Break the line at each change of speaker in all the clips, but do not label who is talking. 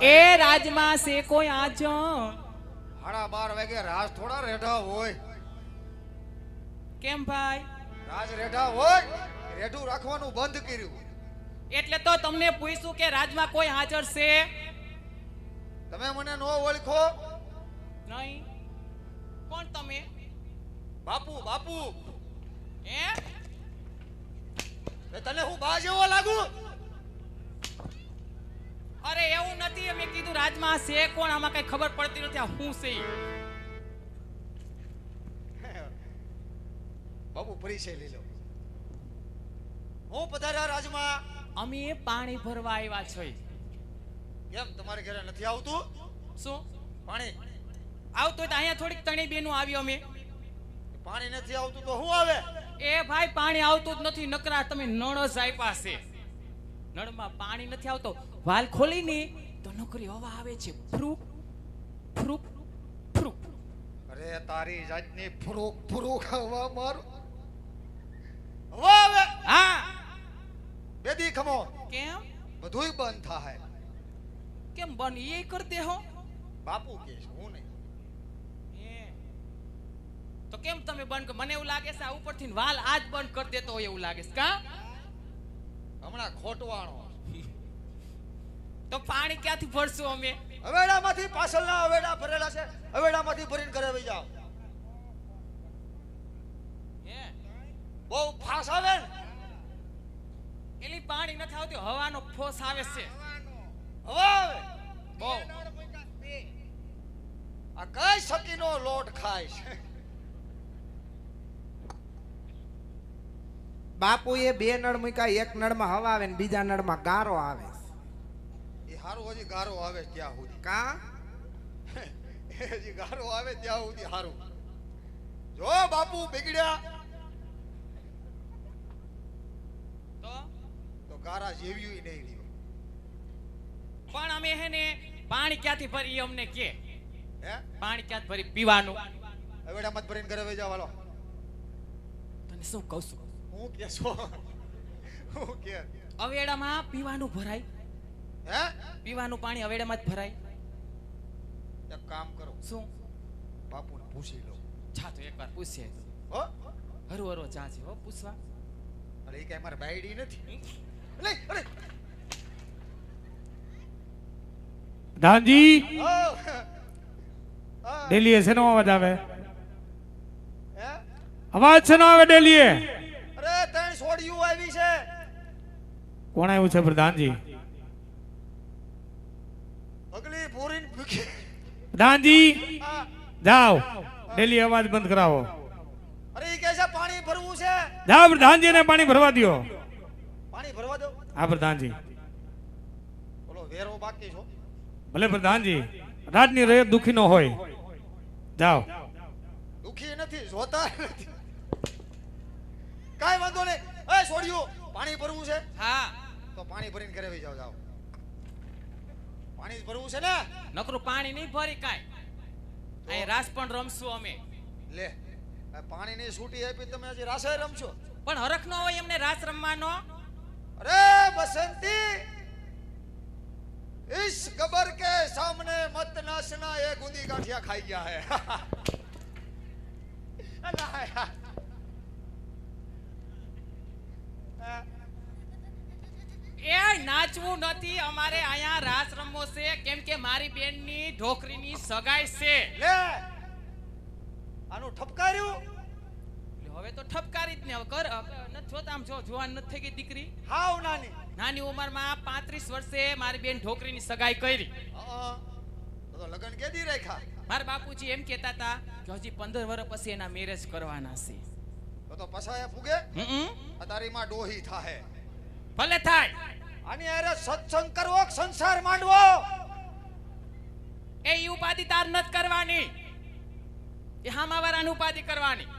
એ રાજમાં છે કોઈ આજો
12:30 વાગે રાજ થોડા રેઢા હોય.
કેમ ભાઈ?
રાજ રેઢા હોય, રેઢું રાખવાનું બંધ કર્યું.
એટલે તો તમને પૂછ્યું કે રાજમાં કોઈ હાજર છે?
તમે મને નો ઓળખો?
નહીં. કોણ તમે?
બાપુ બાપુ.
એ
તને હું બા જેવો લાગુ?
અરે એવું નથી, મેં કીધું રાજમાં છે કોણ, આમાં કઈ ખબર પડતી નથી આ હું છે.
બાપુ પરિચય લઈ લો. હું પધાર્યા રાજમાં.
અમે પાણી ભરવા આવ્યા છે.
કેમ તમારે ઘરે નથી આવતું?
શું
પાણી
આવતું હોય તો અહીંયા થોડીક તણી બેનું આવ્યો અમે.
પાણી નથી આવતું તો શું આવે?
એ ભાઈ પાણી આવતું જ નથી, નકરા તમે નળ જ આપ્યા છે. નળમાં પાણી નથી આવતો, વાલ ખોલીને તો નકરી હવા આવે છે, ફ્રુક ફ્રુક ફ્રુક.
અરે તારી જાતની ફ્રુક ફ્રુક હવા માર. હવા આવે?
હા.
બેદી ખમો.
કેમ?
બધુંય બંધ થાય.
કેમ બંધ એ કરતે હો?
બાપુ કે હું નહીં.
તો કેમ તમે બંધ? મને એવું લાગે છે આ ઉપરથી વાલ આજ બંધ કરી દેતો હોય એવું લાગે છે. કા
હમણાં ખોટવાણો.
તો પાણી ક્યાંથી ભરશું અમે?
હવેડામાંથી પાછળના હવેડા ભરેલા છે, હવેડામાંથી ભરીને ઘરે વઈ જાવ. બહુ ફાસ આવે ને
એલી પાણી નથી આવતું, હવાનો ફોસ આવે છે.
હવા આવે
બહુ.
આ કઈ સકીનો લોટ ખાય છે.
બાપુ એ બે નળ મૂક્યા, એક નળમાં હવા આવે ને બીજા નળમાં ગારો આવે.
એ હારું હજી ગારો આવે ત્યાં સુધી.
કા
હજી ગારો આવે ત્યાં સુધી હારું. જો બાપુ બગડ્યા તો ગારા જેવ્યું નહીં રહ્યું.
પણ અમે હે ને પાણી ક્યાંથી ભરી અમને કે?
હે
પાણી ક્યાંથી ભરી પીવાનું?
હવેડામાં ભરીને ઘરે વઈ જાવ. હાલો
તને શું કહું છું?
હું કે છો? હું કે
અવેડામાં પીવાનું ભરાય?
હે
પીવાનું પાણી અવેડામાં જ ભરાય?
એક કામ કરો,
શું?
બાપુને પૂછી લો.
છા તો એકવાર પૂછે
હો
હરો હરો જાજે હો પૂછવા.
અરે એ કઈ મારે બાયડી નથી. અરે
દાનજી
હા
ડેલીએ શેનો અવાજ આવે?
હે
અવાજ શેનો આવે ડેલીએ?
અરે ત્રણ છોડીઓ આવી છે.
કોણ આવ્યું છે પ્રધાનજી?
અગલી પૂરીને ભૂખી.
પ્રધાનજી
હા.
જાઓ, ડેલી અવાજ બંધ કરાવો.
અરે એ કહે છે પાણી ભરવું છે.
જાઓ પ્રધાનજીને પાણી ભરવા દ્યો.
પાણી ભરવા દો.
હા પ્રધાનજી.
બોલો વેરો બાકી છો?
ભલે પ્રધાનજી, રાજની રયત દુખી ન હોય. જાઓ.
દુખી નથી, જોતા નથી. કાઈ વાંધો નહીં. એ છોડીઓ પાણી ભરવું છે?
હા.
તો પાણી ભરીને ઘરે વઈ જાવ. જાઓ, પાણી ભરવું છે ને?
નકરું પાણી નહીં ભરી કાંઈ. અહીં રાસ પણ રમશું અમે.
લે આ પાણીની છૂટી આપી તમે હજી રાસે રમશો?
પણ હરખ ન હોય એમને રાસ રમવાનો?
અરે બસંતી, इस गबर के सामने मत नाचना, ये गुंदी गांठिया खाई गया है.
એ નાચવું નથી, અમારે અહીંયા રાસ રમવો છે કેમ કે મારી બેનની ઢોકરીની સગાઈ છે.
લે આનું ઠપકાર્યું.
હવે તો ઠપકારી જ ને. હવે કર નથી જોતા, આમ જો જુવાન નથી થઈ ગઈ દીકરી.
હાવ નાની
નાની ઉંમરમાં 35 વર્ષે મારી બેન ઢોકરીની સગાઈ કરી.
તો લગન કેદી રાખ્યા?
મારા બાપુજી એમ કહેતા હતા કે હજી 15 વર્ષ પછી એના મેરેજ કરવાના છે.
તો પછાયા ફૂગે. તારી માં ડોહી થાહે.
ભલે થાય.
આની અરે સત્સંગ કરવો, સંસાર માંડવો.
એ ઉપાધિ તાર નથી કરવાની, એ હામાવાળાની ઉપાધિ કરવાની.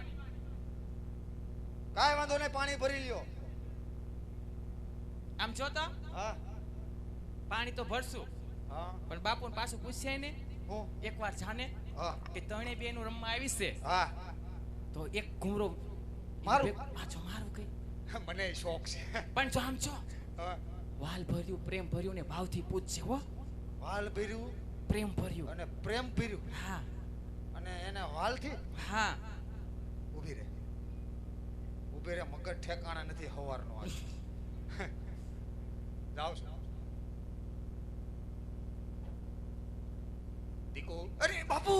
કાઈ વાંધો નહીં, પાણી ભરી લ્યો.
આમ જો તો
હા
પાણી તો ભરશું,
હા
પણ બાપુને પાછું પૂછ્યાય ને
હું
એકવાર જાને
હા
કે તણે બેનું રમવા આવી છે
હા
તો એક ઘૂમરો
મારું?
પાછો મારું કઈ.
મને શોખ છે.
પણ જો આમ જો
હા.
વાલ ભર્યું, પ્રેમ ભર્યું ને ભાવથી પૂછશે હો.
વાલ ભર્યું
પ્રેમ ભર્યું.
અને પ્રેમ ભર્યું
હા
અને એને વાલથી
હા
ઊભી રે મગજ ઠેકાણા નથી હવારનો આજ જાવ છું દીકો અરે બાપુ